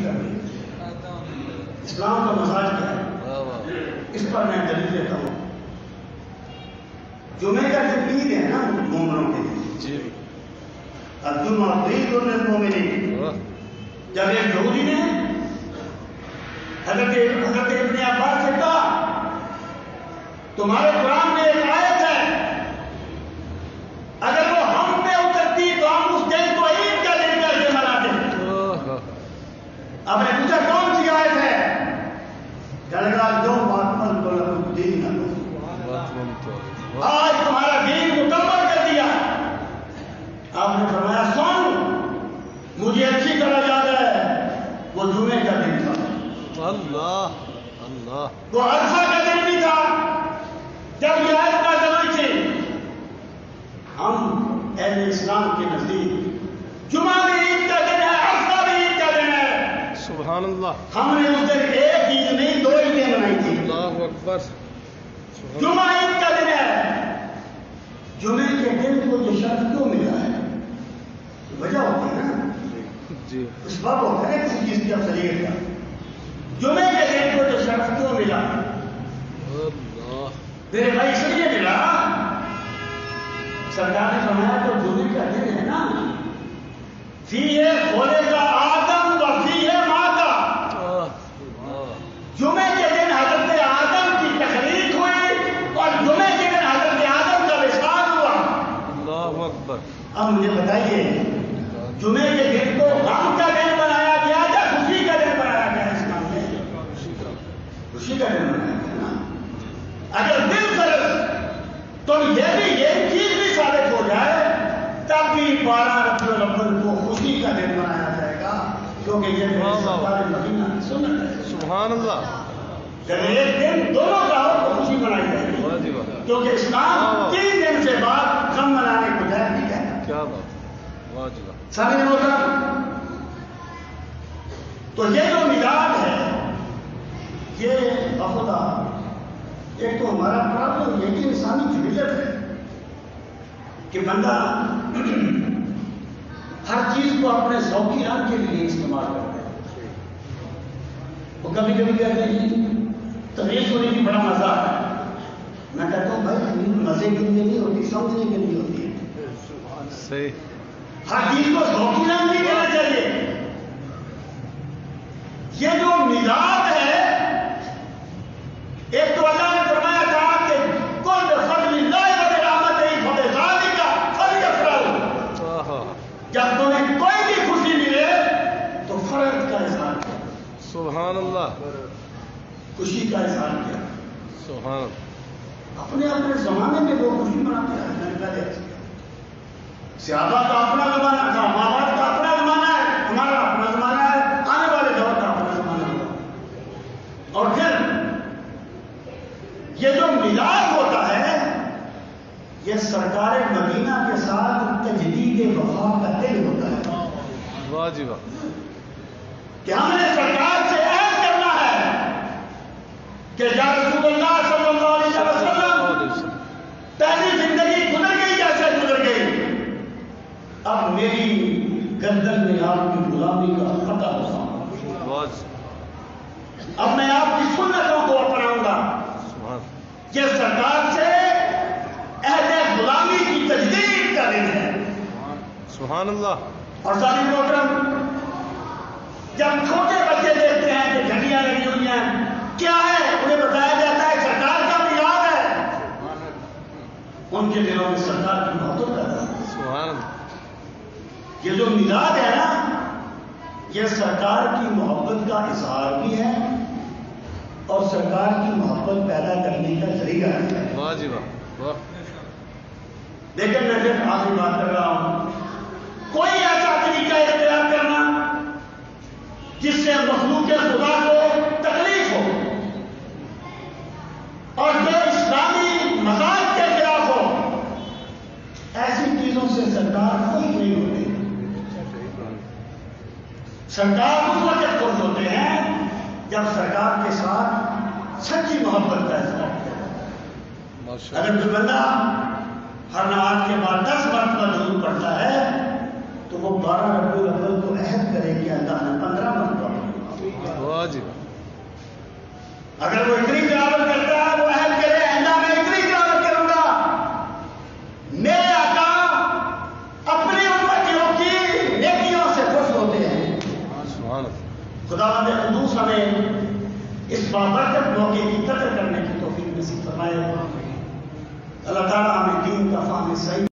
کر رہی ہے. اسلام کا مزاج کیا ہے اس پر میں دلیل دیتا ہوں. جمعے کا جو عید ہے نا مومنوں کے لیے، الجمعہ عید للمؤمنین، جب ایک یہودی نے حضرت ابن عباس سے کہا تمہارے قرآن میں ایک آیت ہے اگر وہ ہم پہ اترتی تو ہم اس دن کو عید کا دن کر کے مناتے. اب نے پوچھا کون سی آیت ہے؟ جلگا جو بات پر الدین، آج تمہارا دین مکمل کر دیا. آپ نے فرمایا سن، مجھے اچھی طرح یاد ہے وہ جمعے کا دن تھا، اللہ اللہ، وہ عرفہ کا دن بھی تھا جب یہ آیت نازل ہوئی تھی. ہم اہل اسلام کے نزدیک جمعہ بھی عید کا دن ہے، عرفہ بھی عید کا دن ہے. سبحان اللہ. ہم نے اس دن ایک عید نہیں 2 عیدیں منائی تھی. اللہ اکبر. جمعہ عید کا دن ہے. جمعے کے دن کو یہ شرف کیوں ملا ہے؟ وجہ ہوتی ہے نا، جی اس بات ہوتا ہے کسی چیز کی افضلیت کا. جمعے کے دن کو جو شرف کیوں ملا؟ میرے بھائی اس لیے ملا، سرکار نے فرمایا تو جمعے کا دن ہے نا، فیہ خلق آدم و فیہ مات. جمعے کے دن حضرت آدم کی تخلیق ہوئی اور جمعے کے دن حضرت آدم کا وصال ہوا. اللہ اکبر. اب مجھے بتائیے جمعے کے دن کو غم کا دن بنایا گیا یا خوشی کا دن بنایا گیا؟ اسلام میں خوشی کا دن بنایا گیا نا. اگر دل فرض تو یہ چیز بھی ثابت ہو جائے تب بھی 12 ربیع الاول کو خوشی کا دن بنایا جائے گا، کیونکہ یہ سرکار مدینہ کی سنت ہے. سبحان اللہ. جب ایک دن دونوں راہوں کو خوشی منائی جائے گی، کیونکہ اسلام 3 دن سے بعد غم منانے کو جائز نہیں کہتا. کیا بات. واہ جی واہ. سامنے محترم، تو یہ جو میلاد ہے یہ بخدا ایک تو ہمارا پرابلم یہ کہ انسانی جبلت ہے کہ بندہ ہر چیز کو اپنے ذوقی رنگ کے لیے استعمال کرتا ہے. وہ کبھی کبھی کہتے ہیں جی تقریر سننے کی بڑا مزہ ہے. میں کہتا ہوں بھائی مزے کے لیے نہیں ہوتی، سمجھنے کے لیے ہوتی ہے. صحیح. ہر چیز کو ذوقی رنگ نہیں دینا چاہیے. یہ جو میلاد ہے ایک تو اللہ نے فرمایا تھا کہ کل بفضل اللہ وبرحمتہ فبذلک فلیفرحوا. جب تمہیں کوئی بھی خوشی ملے تو فرحت کا اظہار کیا. سبحان اللہ. خوشی کا اظہار کیا. سبحان اللہ. اپنے اپنے زمانے میں لوگ خوشی مناتے ہیں. میں نے کہا دیکھ صحابہ کا اپنا زمانہ تھا، ماں باپ کا اپنا زمانہ ہے، ہمارا اپنا زمانہ ہے، آنے والے دور کا اپنا زمانہ ہوگا. اور پھر یہ جو میلاد ہوتا ہے یہ سرکار مدینہ کے ساتھ تجدید وفا کا دل ہوتا ہے. واہ جی واہ. کہ ہم نے سرکار سے عہد کرنا ہے کہ یا رسول اللہ صلی اللہ علیہ وسلم پہلی زندگی گزر گئی جیسے گزر گئی، اب میری گردن میں آپ کی غلامی کا خطا ہوگا، اب میں آپ کی سنتوں کو اپناؤں گا. یہ سرکار سے عہد غلامی کی تجدید کا دن ہے. سبحان اللہ. اور ساتھی محترم، جب چھوٹے بچے دیکھتے ہیں کہ گھڑیاں لگی ہوئی ہیں کیا ہے، انہیں بتایا جاتا ہے سرکار کا میلاد ہے. ان کے دلوں میں سرکار کی محبت پیدا ہے. سبحان اللہ. یہ جو میلاد ہے نا یہ سرکار کی محبت کا اظہار بھی ہے اور سرکار کی محبت پیدا کرنے کا ذریعہ ہے. واہ جی واہ. لیکن میں پھر آخری بات کر رہا ہوں، کوئی ایسا طریقہ اختیار کرنا جس سے مخلوق خدا کو تکلیف ہو اور جو اسلامی مزاج کے خلاف ہو، ایسی چیزوں سے سرکار خوش نہیں ہوتے. سرکار اس وقت خوش ہوتے ہیں جب سرکار کے ساتھ سچی محبت کا اظہار کیا. اگر کوئی بندہ ہر نماز کے بعد 10 مرتبہ درود پڑھتا ہے تو وہ 12 ربیع الاول کو عہد کرے کہ اللہ نے 15 مرتبہ خداوند قدوس ہمیں اس بابرکت موقع کی قدر کرنے کی توفیق نصیب فرمائے. اللہ تعالیٰ ہمیں دین کا فہم صحیح